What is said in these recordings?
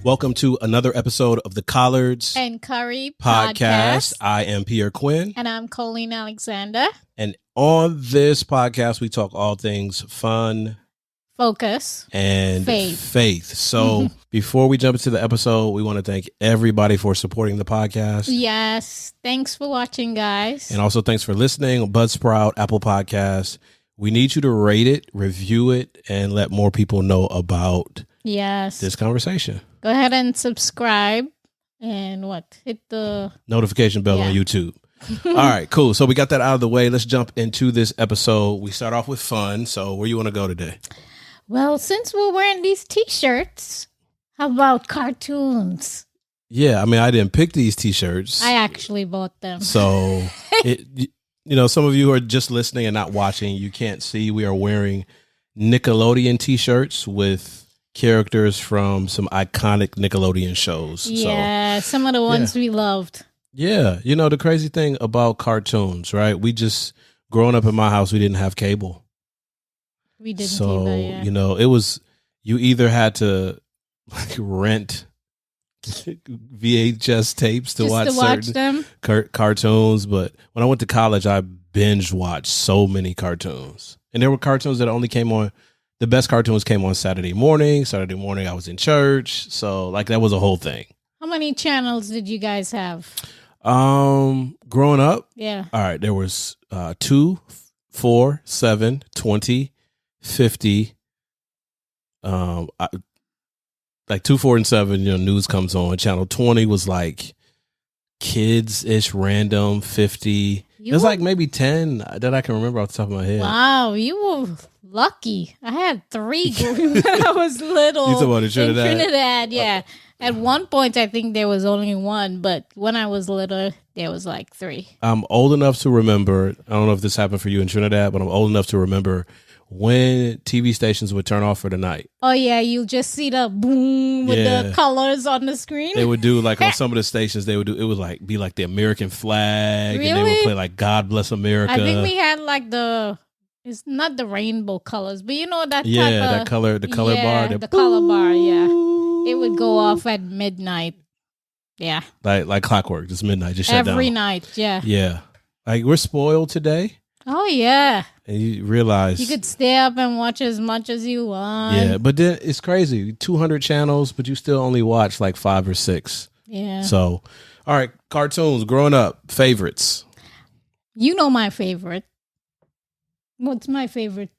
Welcome to another episode of the Collards and Curry podcast. I am Pierre Quinn. And I'm Colleen Alexander. And on this podcast, we talk all things fun, focus, and faith. So before we jump into the episode, we want to thank everybody for supporting the podcast. Yes. Thanks for watching, guys. And also thanks for listening on Buzzsprout, Apple Podcasts. We need you to rate it, review it, and let more people know about this conversation. Go ahead and subscribe and hit the notification bell on YouTube. All right, cool. So we got that out of the way. Let's jump into this episode. We start off with fun. So where you want to go today? Well, since we're wearing these T-shirts, how about cartoons? Yeah, I mean, I didn't pick these T-shirts. I actually bought them. So, some of you who are just listening and not watching, you can't see. We are wearing Nickelodeon T-shirts with characters from some iconic Nickelodeon shows. Yeah, some of the ones we loved. Yeah, the crazy thing about cartoons, right? Growing up in my house, we didn't have cable. We didn't either, it was, you either had to rent VHS tapes to watch them cartoons. But when I went to college, I binge watched so many cartoons. And there were cartoons that only came on, the best cartoons came on Saturday morning. Saturday morning, I was in church. So that was a whole thing. How many channels did you guys have? Growing up? Yeah. All right. There was 2, 4, 7, 20, 50. 2, 4, and 7, news comes on. Channel 20 was like kids-ish, random. 50. It was maybe 10 that I can remember off the top of my head. Wow, you were lucky. I had 3 when I was little. You talking about in Trinidad? In Trinidad, yeah. At one point, I think there was only 1, but when I was little, there was 3. I'm old enough to remember, I don't know if this happened for you in Trinidad, but I'm old enough to remember when TV stations would turn off for the night. Oh, yeah, you just see the boom with the colors on the screen. They would do, on some of the stations, they would do, it would, be the American flag. Really? And they would play, God Bless America. I think we had, it's not the rainbow colors, but that type of... Yeah, the color bar. The color bar, yeah. It would go off at midnight. Yeah. Like clockwork, just midnight, just shut down. Every night, yeah. Yeah. We're spoiled today. Oh, yeah. And you realize... You could stay up and watch as much as you want. Yeah, but then it's crazy. 200 channels, but you still only watch 5 or 6. Yeah. So, all right, cartoons, growing up, favorites. You know my favorite. What's my favorite?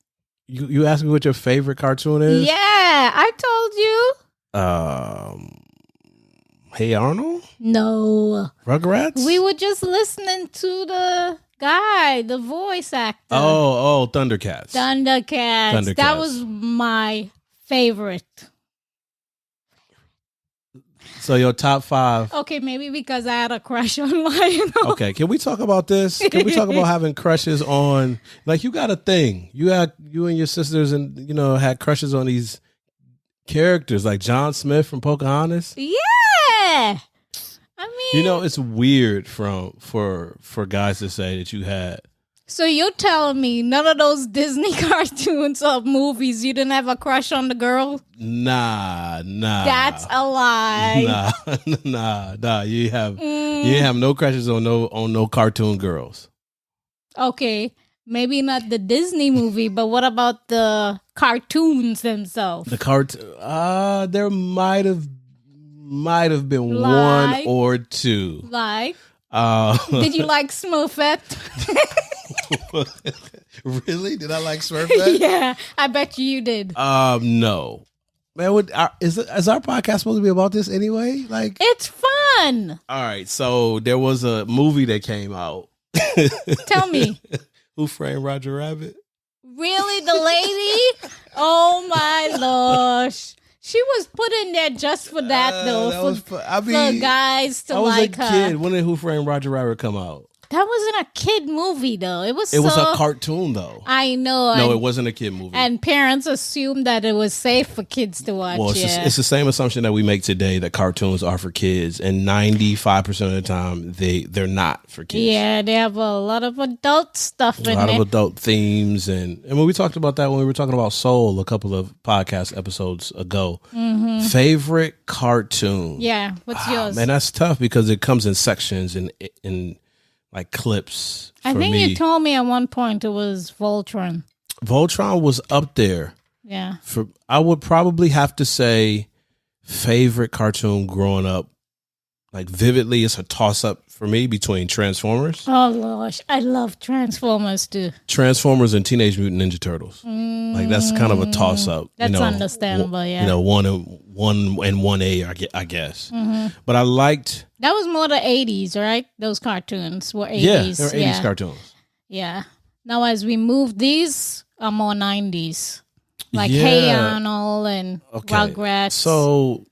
You asked me what your favorite cartoon is? Yeah, I told you. Hey Arnold? No. Rugrats? We were just listening to the guy, the voice actor. Oh, Thundercats. Thundercats. That was my favorite. So your top 5. Okay, maybe because I had a crush on Lion. Okay, can we talk about this? Can we talk about having crushes on, you got a thing. You and your sisters and, had crushes on these characters like John Smith from Pocahontas. Yeah. I mean, it's weird for guys to say that you had. So you're telling me none of those Disney cartoons or movies, you didn't have a crush on the girl? Nah. That's a lie. Nah. You have no crushes on no cartoon girls. Okay. Maybe not the Disney movie, but what about the cartoons themselves? There might have been 1 or 2. Like? Did you like Smurfette? Really? Did I like Smurfette? Yeah, I bet you did. No. Man, is our podcast supposed to be about this anyway? It's fun. All right, so there was a movie that came out. Tell me. Who Framed Roger Rabbit? Really, the lady? Oh my gosh. She was put in there just for that, though. For guys to like her. I was a kid. When did Who Framed Roger Rabbit come out? That wasn't a kid movie, though. It was a cartoon, though. I know. No, it wasn't a kid movie. And parents assumed that it was safe for kids to watch. Well, it's the same assumption that we make today that cartoons are for kids, and 95% of the time they're not for kids. Yeah, they have a lot of adult stuff in it. A lot of adult themes, and when we talked about that when we were talking about Soul a couple of podcast episodes ago. Mm-hmm. Favorite cartoon? Yeah, what's yours? Man, that's tough because it comes in sections and in like clips. I think you told me at one point it was Voltron. Voltron was up there. Yeah. I would probably have to say favorite cartoon growing up, like vividly, it's a toss up for me between Transformers. Oh gosh, I love Transformers too. Transformers and Teenage Mutant Ninja Turtles. Like that's kind of a toss up. That's understandable. Yeah. 1 and 1A, I guess. Mm-hmm. But I liked. That was more the 80s, right? Those cartoons were 80s. Yeah, they were 80s cartoons. Yeah. Now, as we move, these are more 90s. Like Hey Arnold and Rugrats. So,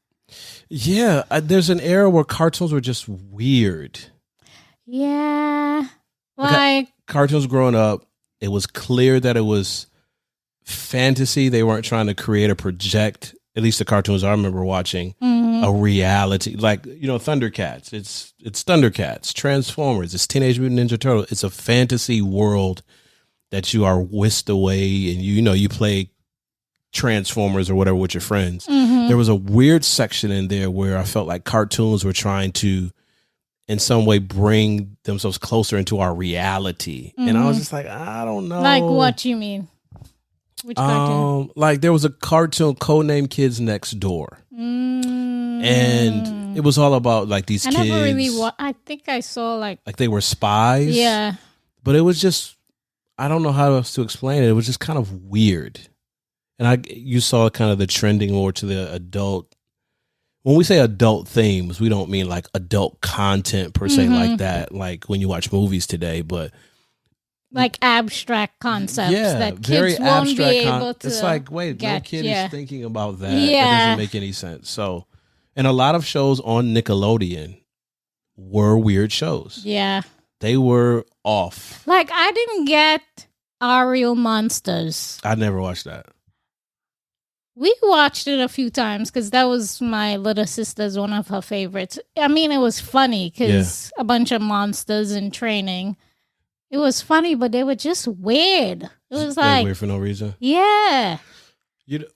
yeah, there's an era where cartoons were just weird. Yeah. Like cartoons growing up, it was clear that it was fantasy. They weren't trying to create or project, at least the cartoons I remember watching, a reality. Like, Thundercats. It's Thundercats, Transformers, it's Teenage Mutant Ninja Turtles. It's a fantasy world that you are whisked away and you play Transformers or whatever with your friends. There was a weird section in there where I felt like cartoons were trying to in some way bring themselves closer into our reality. And I was just like, I don't know. Like what you mean? Which cartoon? Like there was a cartoon codenamed Kids Next Door. And it was all about like these kids. I never really I think I saw like they were spies. Yeah. But it was just, I don't know how else to explain it. It was just kind of weird. And you saw kind of the trending more to the adult. When we say adult themes, we don't mean like adult content per se like that, like when you watch movies today, but like abstract concepts that kids won't be able to. It's like, wait, no kid is thinking about that. Yeah. It doesn't make any sense. So, and a lot of shows on Nickelodeon were weird shows. Yeah. They were off. Like, I didn't get Our Real Monsters. I never watched that. We watched it a few times because that was my little sister's one of her favorites. I mean, it was funny because a bunch of monsters in training. It was funny, but they were just weird. It was like weird for no reason. Yeah.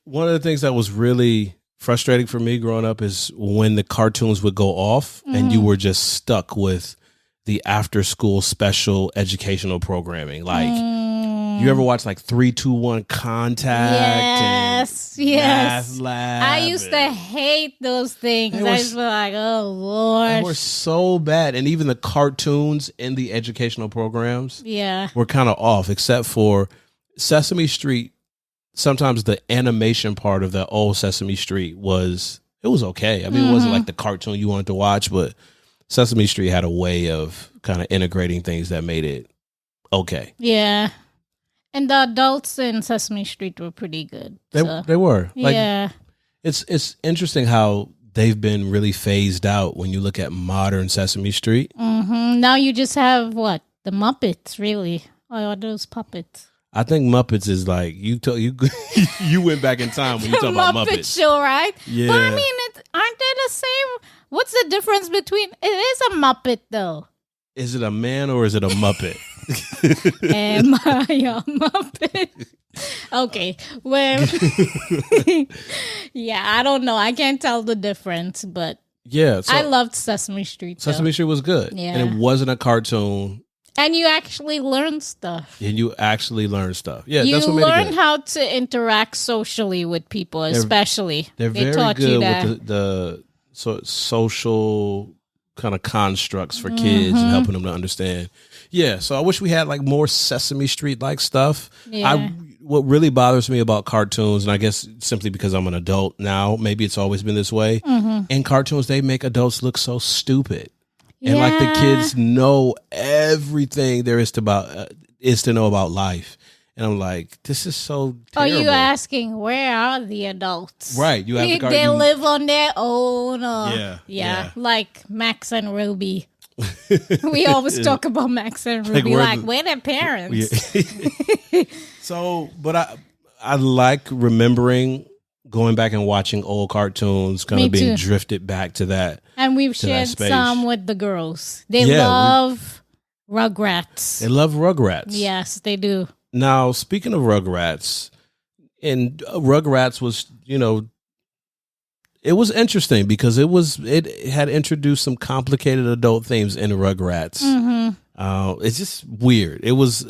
One of the things that was really frustrating for me growing up is when the cartoons would go off and you were just stuck with the after school special educational programming. Like you ever watch like 3-2-1 Contact? Yes. Math Lab? I used to hate those things. I was like, oh Lord. They were so bad. And even the cartoons in the educational programs were kind of off, except for Sesame Street. Sometimes the animation part of the old Sesame Street was okay. I mean, it wasn't like the cartoon you wanted to watch, but Sesame Street had a way of kind of integrating things that made it okay. Yeah. And the adults in Sesame Street were pretty good. They were. Like, it's interesting how they've been really phased out when you look at modern Sesame Street. Now you just have what? The Muppets, really. Or are those puppets? I think Muppets is like, you went back in time when you talk about Muppets. Muppet Show, right? Yeah. But I mean, aren't they the same? What's the difference between, it is a Muppet though. Is it a man or is it a Muppet? Am I a Muppet? Okay. Well, yeah, I don't know. I can't tell the difference, but yeah, I loved Sesame Street. Sesame Street was good. Yeah. And it wasn't a cartoon. And you actually learned stuff. Yeah, that's what made it good. You learned how to interact socially with people, especially. They're very good with the social kind of constructs for kids and helping them to understand. Yeah, so I wish we had like more Sesame Street like stuff. Yeah. What really bothers me about cartoons, and I guess simply because I'm an adult now, maybe it's always been this way. In cartoons, they make adults look so stupid. And like the kids know everything there is to know about life. And I'm like, this is so terrible. Are you asking, where are the adults? Right. They live on their own. Yeah. Like Max and Ruby. We always talk about Max and Ruby. Where their parents? Yeah. So, but I like remembering going back and watching old cartoons, kind of being drifted back to that. And we've shared some with the girls. They love Rugrats. They love Rugrats. Yes, they do. Now, speaking of Rugrats, and Rugrats was, it was interesting because it had introduced some complicated adult themes in Rugrats. Mm-hmm. It's just weird. It was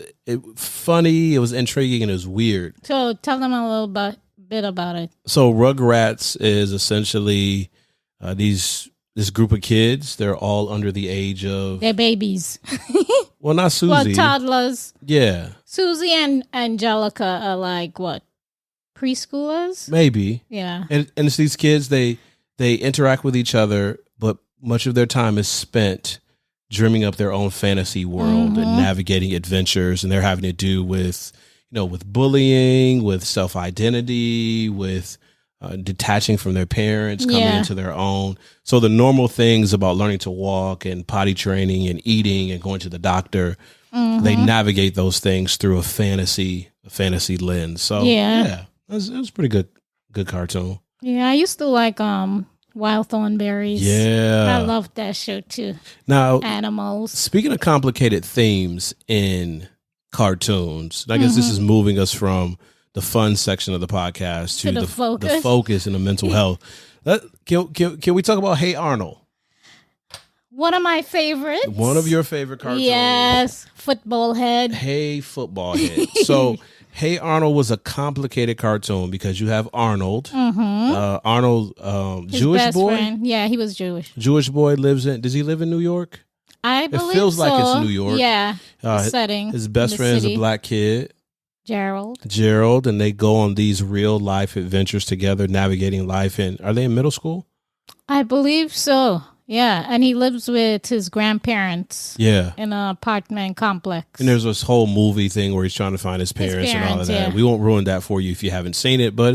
funny. It was intriguing, and it was weird. So tell them a little bit about it. So Rugrats is essentially this group of kids. They're all under the age of... They're babies. Well, not Susie. Well, toddlers. Yeah. Susie and Angelica are like, what, preschoolers? Maybe. Yeah. And it's these kids, they interact with each other, but much of their time is spent dreaming up their own fantasy world and navigating adventures, and they're having to do with, with bullying, with self-identity, with detaching from their parents, coming into their own. So the normal things about learning to walk and potty training and eating and going to the doctor, they navigate those things through a fantasy lens. So it was pretty good cartoon. Yeah, I used to like Wild Thornberries. Yeah, I loved that show too. Now, animals. Speaking of complicated themes in cartoons, I guess this is moving us from the fun section of the podcast to the focus and the mental health. Can we talk about Hey Arnold? One of my favorites. One of your favorite cartoons. Yes, Football Head. Hey Football Head. So Hey Arnold was a complicated cartoon because you have Arnold. Arnold, his Jewish best boy? Friend. Yeah, he was Jewish. Jewish boy does he live in New York? I believe so. It feels like it's New York. Yeah, setting. His best friend is a black kid. Gerald, and they go on these real life adventures together, navigating life. And are they in middle school? I believe so. Yeah, and he lives with his grandparents. Yeah, in an apartment complex. And there's this whole movie thing where he's trying to find his parents and all of that. Yeah. We won't ruin that for you if you haven't seen it, but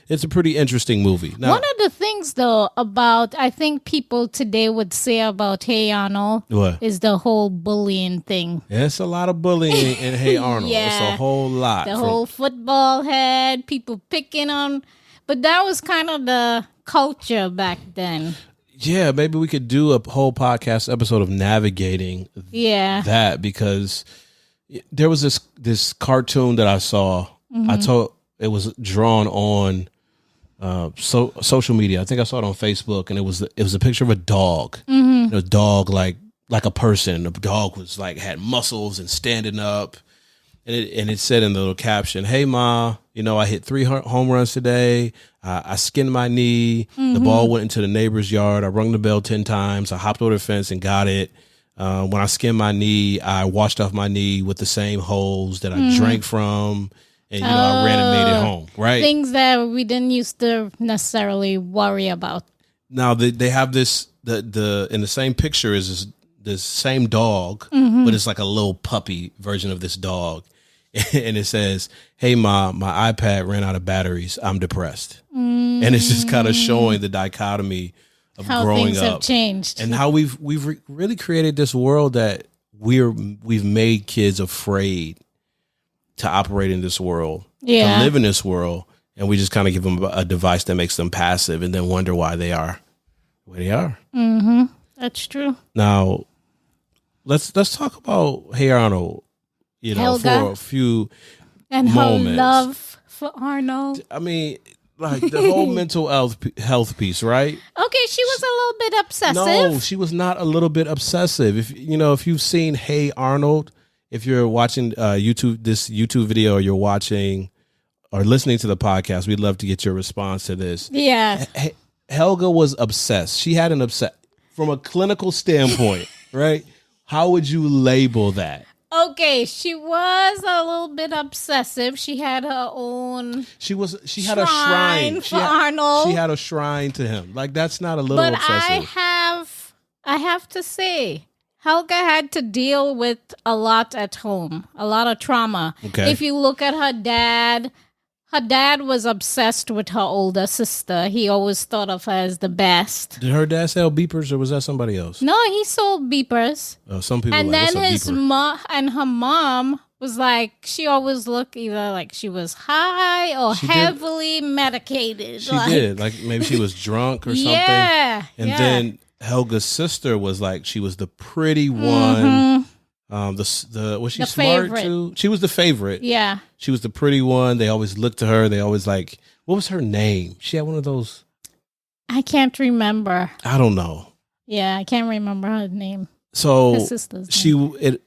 it's a pretty interesting movie. Now, one of the things, though, about I think people today would say about Hey Arnold is the whole bullying thing. Yeah, it's a lot of bullying in Hey Arnold. It's a whole lot. The whole football head, people picking on, but that was kind of the culture back then. Yeah, maybe we could do a whole podcast episode of navigating that, because there was this cartoon that I saw. I told it was drawn on social media. I think I saw it on Facebook, and it was a picture of a dog. A dog like a person. The dog was had muscles and standing up, and it said in the little caption, "Hey Ma, I hit 3 home runs today. I skinned my knee. The ball went into the neighbor's yard. I rung the bell 10 times. I hopped over the fence and got it. When I skinned my knee, I washed off my knee with the same hose that I drank from. And, I ran and made it home." Right? Things that we didn't used to necessarily worry about. Now, they have this, in the same picture is this same dog, but it's like a little puppy version of this dog. And it says, "Hey, Ma, my iPad ran out of batteries. I'm depressed." And it's just kind of showing the dichotomy of how growing things up have changed, and how we've really created this world that we've made kids afraid to operate in this world, to live in this world, and we just kind of give them a device that makes them passive, and then wonder why they are where they are. That's true. Now, let's talk about Hey Arnold. Helga, for a few and moments. Her love for Arnold. I mean, the whole mental health piece, right? Okay, she was a little bit obsessive. No, she was not a little bit obsessive. If you've seen Hey Arnold, if you're watching this YouTube video, or you're watching or listening to the podcast, we'd love to get your response to this. Yeah. Helga was obsessed. She had from a clinical standpoint, right? How would you label that? Okay, she was a little bit obsessive. She had her own. She had a shrine for Arnold. She had a shrine to him. That's not a little obsessive. I have to say, Helga had to deal with a lot at home, a lot of trauma. Okay. If you look at her her dad was obsessed with her older sister. He always thought of her as the best. Did her dad sell beepers, or was that somebody else? No, he sold beepers. Some people. And like, then his mom and her mom was like, she always looked either like she was high or heavily medicated. She did. Like maybe she was drunk or something. Yeah. And then Helga's sister was like, she was the pretty one. Was she the smart favorite. too? She was the favorite. Yeah. She was the pretty one. They always looked to her. They always like, what was her name? She had one of those. I can't remember. I don't know. Yeah, I can't remember her name. So Her sister's name.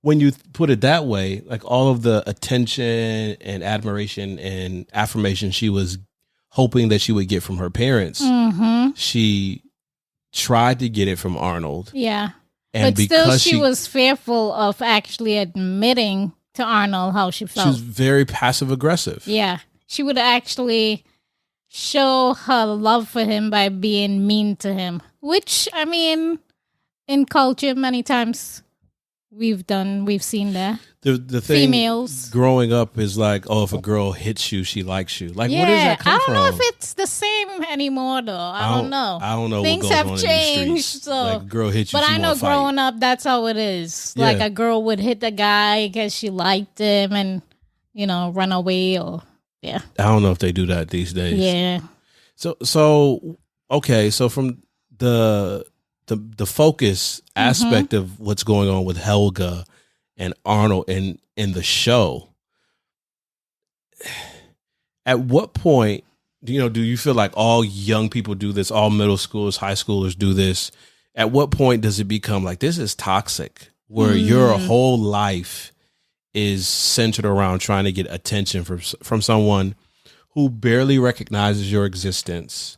When you put it that way, like all of the attention and admiration and affirmation she was hoping that she would get from her parents, she tried to get it from Arnold. Yeah. And but still, because she was fearful of actually admitting to Arnold how she felt. She was very passive aggressive. Yeah. She would actually show her love for him by being mean to him, which, I mean, in culture, many times we've seen that. The thing females growing up is like, oh, if a girl hits you, she likes you. Like, yeah, where does that come from? I don't know if it's the same anymore, though. I don't know. I don't know. Things what goes have on changed. In these streets. So, like, a girl hits you, but she I know wanna fight. growing up, that's how it is. Yeah. Like a girl would hit the guy because she liked him, and run away or yeah. I don't know if they do that these days. Yeah. So okay. So from the focus aspect of what's going on with Helga and Arnold in the show, at what point do you feel like all young people do this, all middle schoolers, high schoolers do this? At what point does it become like, this is toxic, where your whole life is centered around trying to get attention from someone who barely recognizes your existence?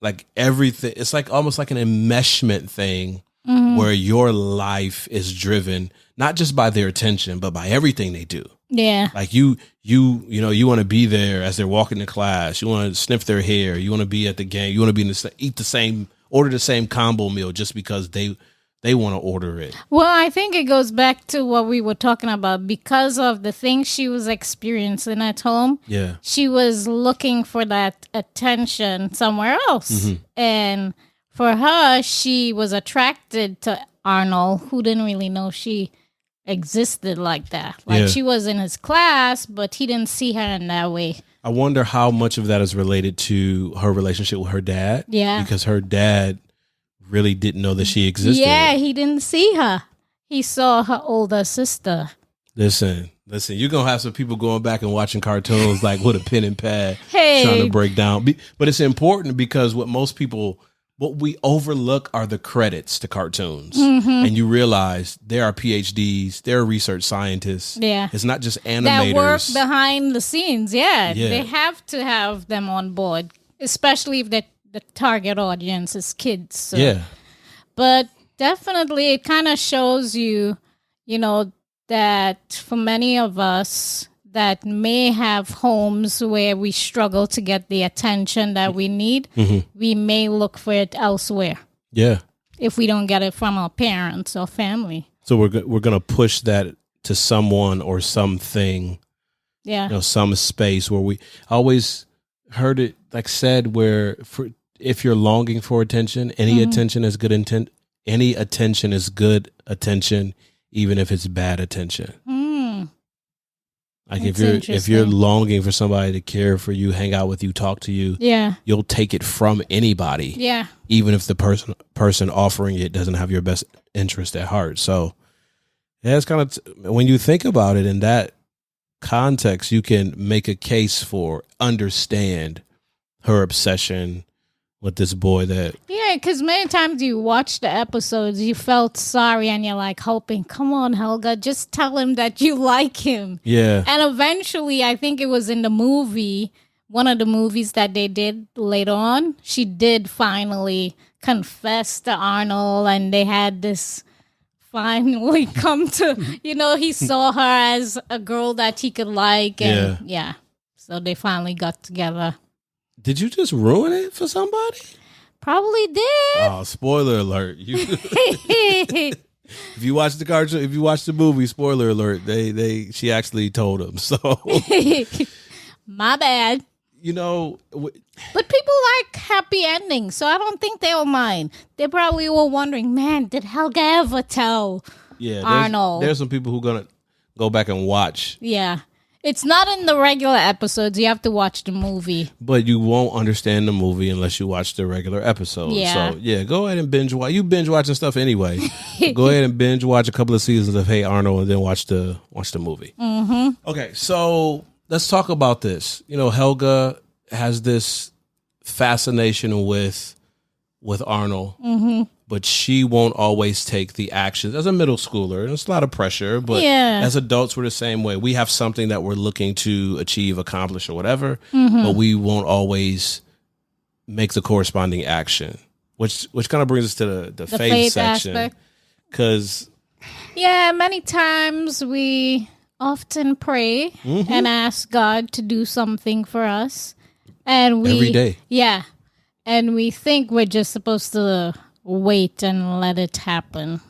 Like everything, it's like almost like an enmeshment thing where your life is driven not just by their attention, but by everything they do. Yeah. Like you want to be there as they're walking to class. You want to sniff their hair. You want to be at the game. You want to be order the same combo meal just because they want to order it. Well, I think it goes back to what we were talking about. Because of the things she was experiencing at home, yeah, she was looking for that attention somewhere else. And for her, she was attracted to Arnold, who didn't really know she existed like that. Like she was in his class, but he didn't see her in that way. I wonder how much of that is related to her relationship with her dad. Yeah. Because her dad really didn't know that she existed. Yeah, he didn't see her. He saw her older sister. Listen, you're going to have some people going back and watching cartoons like with a pen and pad Hey. trying to break down. But it's important because what we overlook are the credits to cartoons. And you realize there are PhDs, there are research scientists. Yeah. It's not just animators. That work behind the scenes. Yeah. Yeah. They have to have them on board, especially if the target audience is kids. So. Yeah. But definitely it kind of shows you, that for many of us that may have homes where we struggle to get the attention that we need, we may look for it elsewhere. Yeah. If we don't get it from our parents or family. So we're going to push that to someone or something, Yeah. some space where we always heard it like said where if you're longing for attention, any attention is good intent. Any attention is good attention, even if it's bad attention. Like if you're longing for somebody to care for you, hang out with you, talk to you, you'll take it from anybody. Yeah. Even if the person offering it doesn't have your best interest at heart. So yeah, it's kind of when you think about it in that context, you can make a case for understand her obsession with this boy that... Yeah, because many times you watch the episodes, you felt sorry and you're like hoping, come on, Helga, just tell him that you like him. Yeah. And eventually, I think it was in the movie, one of the movies that they did later on, she did finally confess to Arnold and they had this finally come to, he saw her as a girl that he could like. And yeah. So they finally got together. Did you just ruin it for somebody? Probably did. Oh, spoiler alert! If you watch the cartoon, if you watch the movie, spoiler alert! She actually told him. So My bad. You know, but people like happy endings, so I don't think they'll mind. They probably were wondering, man, did Helga ever tell Arnold? There's some people who are going to go back and watch. Yeah. It's not in the regular episodes. You have to watch the movie. But you won't understand the movie unless you watch the regular episode. Yeah. So, yeah, go ahead and binge watch. You binge watching stuff anyway. Go ahead and binge watch a couple of seasons of Hey Arnold and then watch the movie. Mm-hmm. Okay, so let's talk about this. You know, Helga has this fascination with Arnold, but she won't always take the actions. As a middle schooler, there's a lot of pressure, but as adults, we're the same way. We have something that we're looking to achieve, accomplish, or whatever, but we won't always make the corresponding action, which kind of brings us to the faith section. Because many times we often pray and ask God to do something for us. And every day. Yeah. And we think we're just supposed to wait and let it happen.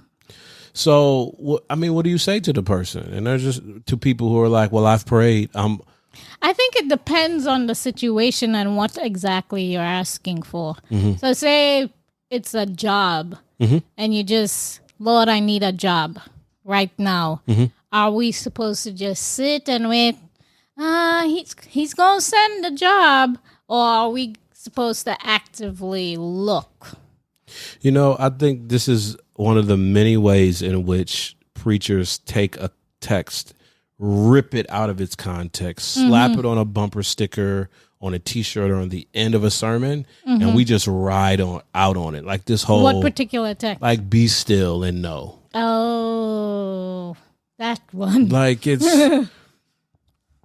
So, what do you say to the person? And there's just to people who are like, well, I've prayed. I think it depends on the situation and what exactly you're asking for. So say it's a job and you just, Lord, I need a job right now. Are we supposed to just sit and wait? He's going to send the job, or are we supposed to actively look? You know, I think this is one of the many ways in which preachers take a text, rip it out of its context, slap it on a bumper sticker, on a T-shirt, or on the end of a sermon, and we just ride out on it. Like this whole... What particular text? Like, be still and know. Oh, that one. Like, it's...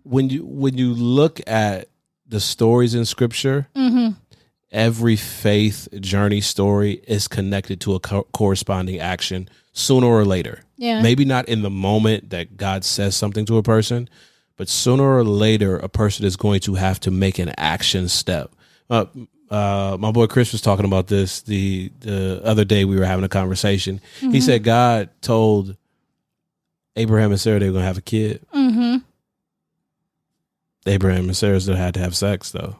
When you look at the stories in Scripture, every faith journey story is connected to a corresponding action sooner or later. Yeah. Maybe not in the moment that God says something to a person, but sooner or later, a person is going to have to make an action step. My boy Chris was talking about this the other day. We were having a conversation. He said God told Abraham and Sarah they were going to have a kid. Abraham and Sarah still had to have sex, though.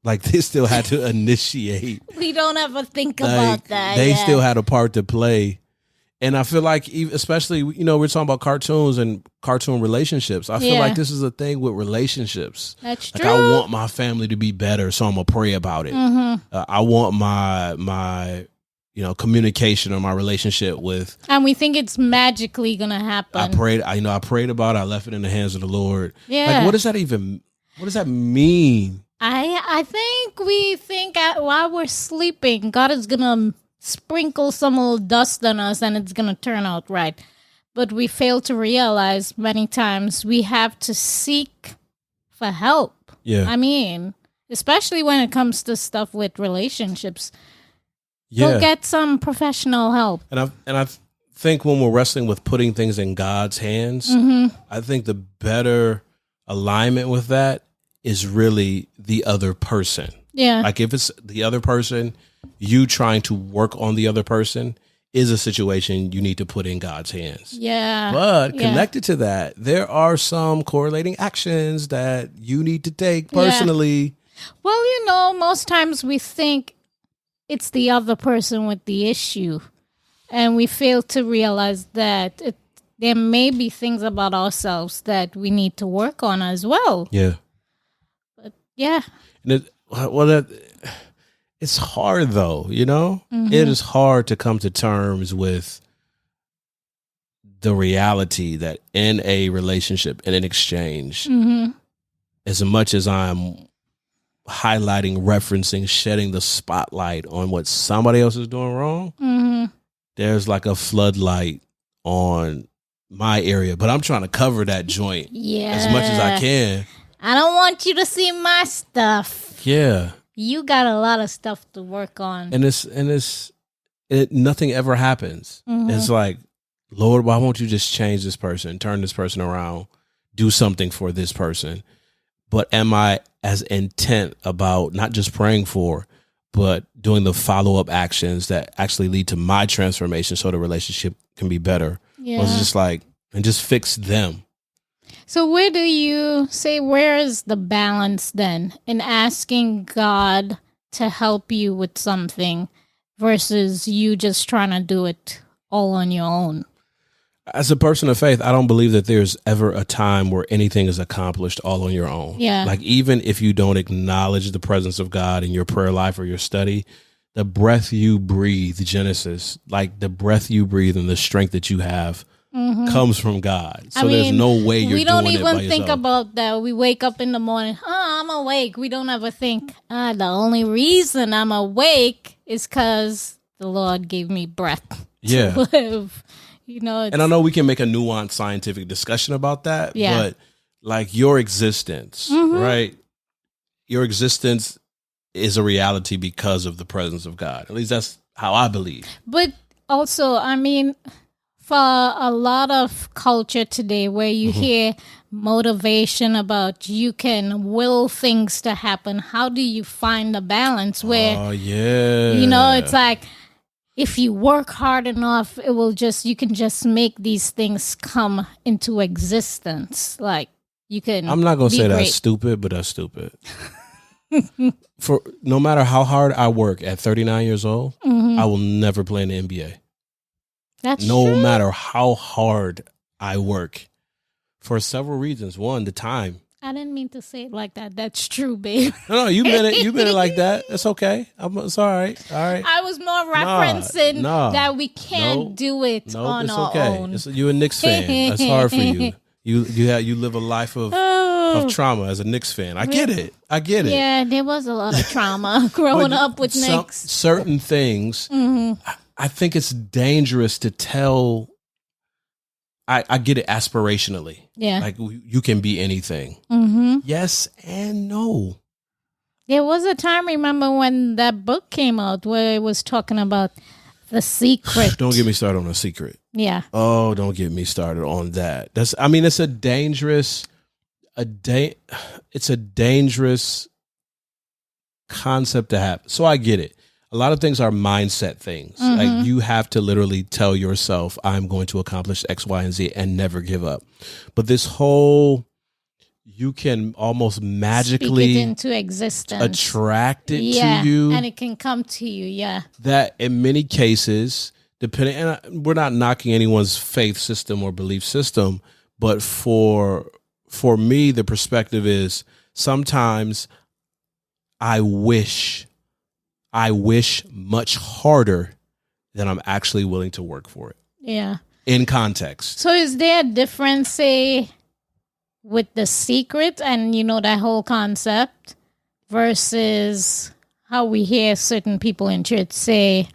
Like, they still had to initiate. We don't ever think about that. They still had a part to play. And I feel like, especially, you know, we're talking about cartoons and cartoon relationships. I feel like this is a thing with relationships. That's like, true. I want my family to be better, so I'm going to pray about it. I want my communication or my relationship with. And we think it's magically going to happen. I prayed about it. I left it in the hands of the Lord. Yeah. Like, what does that mean? I think we think while we're sleeping, God is going to sprinkle some little dust on us and it's going to turn out right. But we fail to realize many times we have to seek for help. Yeah. I mean, especially when it comes to stuff with relationships. Go get some professional help. And I think when we're wrestling with putting things in God's hands, I think the better alignment with that is really the other person. Yeah. Like if it's the other person, you trying to work on the other person is a situation you need to put in God's hands. Yeah. But connected to that, there are some correlating actions that you need to take personally. Well, most times we think it's the other person with the issue. And we fail to realize that there may be things about ourselves that we need to work on as well. Yeah. But yeah. And it's hard though, It is hard to come to terms with the reality that in a relationship, in an exchange, as much as I'm highlighting, referencing, shedding the spotlight on what somebody else is doing wrong, there's like a floodlight on my area, but I'm trying to cover that joint as much as I can. I don't want you to see my stuff. Yeah. You got a lot of stuff to work on. And nothing ever happens. It's like, Lord, why won't you just change this person, turn this person around, do something for this person? But am I as intent about not just praying for, but doing the follow-up actions that actually lead to my transformation so the relationship can be better? Yeah. Or is it just like, and just fix them? So where do you say, where is the balance then in asking God to help you with something versus you just trying to do it all on your own? As a person of faith, I don't believe that there's ever a time where anything is accomplished all on your own. Yeah. Like, even if you don't acknowledge the presence of God in your prayer life or your study, the breath you breathe, Genesis, like the breath you breathe and the strength that you have comes from God. So there's no way you're doing it by yourself. We don't even think about that. We wake up in the morning, I'm awake. We don't ever think, the only reason I'm awake is because the Lord gave me breath to live. And I know we can make a nuanced scientific discussion about that, but like your existence, right? Your existence is a reality because of the presence of God. At least that's how I believe. But also, for a lot of culture today where you hear motivation about you can will things to happen, how do you find the balance where, it's like, if you work hard enough, you can just make these things come into existence. Like, you can. I'm not going to say that's stupid, but that's stupid. For no matter how hard I work at 39 years old, I will never play in the NBA. That's no true. matter how hard I work, for several reasons. One, the time. I didn't mean to say it like that. That's true, babe. No, you meant it. You meant it like that. It's okay. It's all right. All right. I was more referencing that we can't do it on our own. You're a Knicks fan. That's hard for you. You live a life of trauma as a Knicks fan. I get it. Yeah, there was a lot of trauma growing up with Knicks. Certain things, I think it's dangerous to tell. I get it aspirationally. Yeah. Like, you can be anything. Yes and no. There was a time, remember, when that book came out where it was talking about The Secret. Don't get me started on The Secret. Yeah. Oh, don't get me started on that. It's a dangerous, it's a dangerous concept to have. So I get it. A lot of things are mindset things. Like, you have to literally tell yourself, I'm going to accomplish X, Y, and Z and never give up. But this whole, you can almost magically speak it into existence, attract it to you. And it can come to you. Yeah. That in many cases, depending, and we're not knocking anyone's faith system or belief system, but for me, the perspective is sometimes I wish much harder than I'm actually willing to work for it. Yeah. In context. So is there a difference, say, with The Secret and, that whole concept versus how we hear certain people in church say,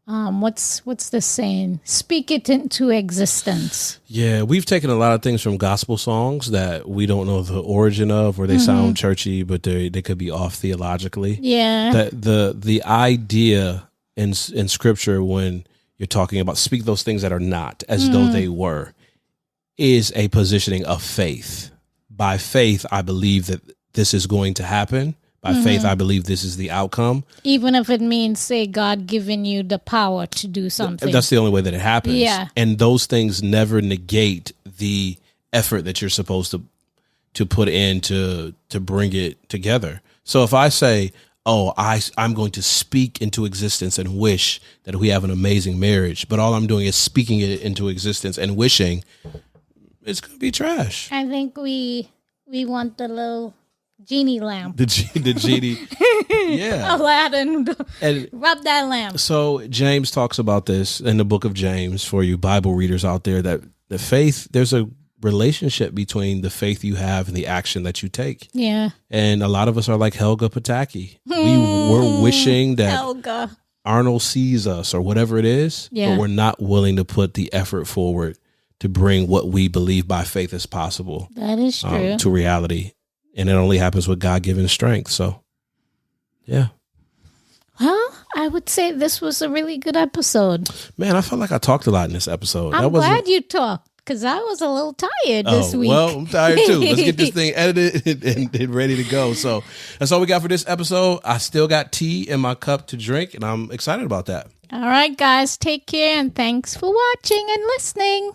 what's the saying? Speak it into existence. Yeah, we've taken a lot of things from gospel songs that we don't know the origin of, or they sound churchy, but they could be off theologically. Yeah. The idea in scripture, when you're talking about speak those things that are not as though they were, is a positioning of faith. By faith, I believe that this is going to happen. By faith, I believe this is the outcome. Even if it means, say, God giving you the power to do something. That's the only way that it happens. Yeah. And those things never negate the effort that you're supposed to put in to bring it together. So if I say, I'm going to speak into existence and wish that we have an amazing marriage, but all I'm doing is speaking it into existence and wishing, it's going to be trash. I think we want the little genie lamp. The genie. Yeah. Aladdin. Rub that lamp. So James talks about this in the book of James, for you Bible readers out there, that the faith, there's a relationship between the faith you have and the action that you take. Yeah. And a lot of us are like Helga Pataki. We're wishing that Helga. Arnold sees us or whatever it is, but we're not willing to put the effort forward to bring what we believe by faith is possible. That is true. To reality. And it only happens with God-given strength. So, yeah. Well, I would say this was a really good episode. Man, I felt like I talked a lot in this episode. I'm glad you talked, because I was a little tired this week. Well, I'm tired too. Let's get this thing edited and ready to go. So that's all we got for this episode. I still got tea in my cup to drink, and I'm excited about that. All right, guys. Take care, and thanks for watching and listening.